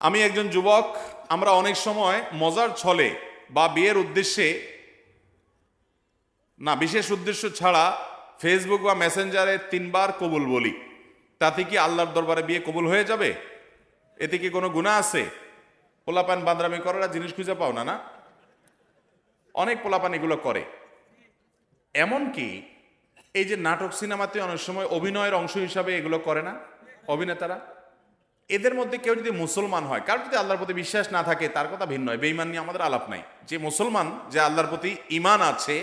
আমি একজন যুবক। আমরা অনেক সময় মজার ছলে বা বিয়ের উদ্দেশ্যে না, বিশেষ উদ্দেশ্য ছাড়া ফেসবুক বা মেসেঞ্জারে 3 বার কবুল বলি। তাতে কি আল্লাহর দরবারে বিয়ে কবুল হয়ে যাবে? এতে কি কোনো গুনাহ আছে? পোলাপান বান্দরামি করার জিনিস খুঁজে পাও না? না, অনেক পোলাপান এগুলো করে। এমনকি এই যে নাটক সিনেমাতে অনেক সময় অভিনয়ের অংশ হিসাবে এগুলো করে না অভিনেতারা? এদের মধ্যে কেউ যদি মুসলমান হয়, কার যদি আল্লাহর প্রতি বিশ্বাস না থাকে তার কথা ভিন্ন হয়, বেঈমান নিয়ে আমাদের আলাপ নাই। যে মুসলমান, যে আল্লাহর প্রতি ঈমান আছে,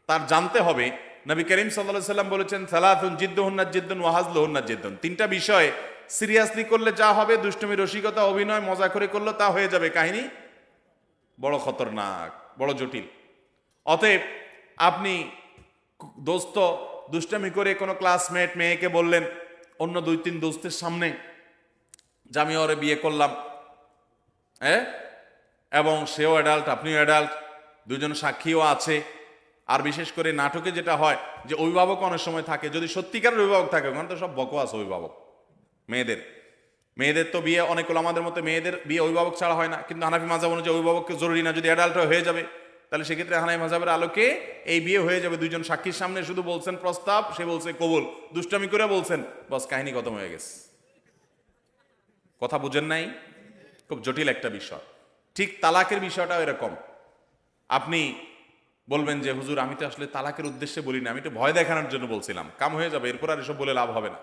তার জানতে হবে নবী করিম সাল্লাল্লাহু আলাইহি সাল্লাম বলেছেন, সালাতুন জিদ্দুহুন্না জিদ্দুন ওয়া হাজলুহুন্না জিদ্দুন। 3টা বিষয় সিরিয়াসলি করলে যা হবে, দুষ্টুমি, রসিকতা, অভিনয়, মজা করে করলে তা হয়ে যাবে কাহিনী বড় খতরনাক, বড় জটিল। অতএব আপনি দোস্ত দুষ্টামি করে কোনো ক্লাসমেট মেয়েকে বললেন অন্য 2-3 দোস্তের সামনে যে আমি ওরে বিয়ে করলাম, এবং সেও অ্যাডাল্ট, আপনিও অ্যাডাল্ট, দুজন সাক্ষীও আছে। আর বিশেষ করে নাটকে যেটা হয় যে অভিভাবক অনেক সময় থাকে, যদি সত্যিকারের অভিভাবক থাকে, ওখানে তো সব বকওয়াস অভিভাবক। মেয়েদের তো বিয়ে অনেক হলো, আমাদের মতো মেয়েদের বিয়ে অভিভাবক ছাড়া হয় না, কিন্তু হানাফি মাযহাব অনুযায়ী অভিভাবককে জরুরি না, যদি অ্যাডাল্ট হয়ে যাবে তাহলে সেক্ষেত্রে হানাফি মাযহাবের আলোকে এই বিয়ে হয়ে যাবে। 2জন সাক্ষীর সামনে শুধু বলছেন প্রস্তাব, সে বলছে কবুল, দুষ্টামি করে বলছেন, বাস কাহিনী খতম হয়ে গেছে। কথা বুঝেন নাই? খুব জটিল একটা বিষয়। ঠিক তালাকের বিষয়টাও এরকম। আপনি বলবেন যে হুজুর আমি তো আসলে তালাকের উদ্দেশ্যে বলি না, আমি তো ভয় দেখানোর জন্য বলছিলাম, কাম হয়ে যাবে, এরপর আর এসব বলে লাভ হবে না।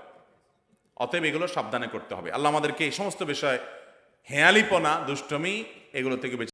অতএব এগুলো সাবধানে করতে হবে। আল্লাহ আমাদেরকে এই সমস্ত বিষয়, হেয়ালিপনা, দুষ্টমি, এগুলো থেকে বেঁচে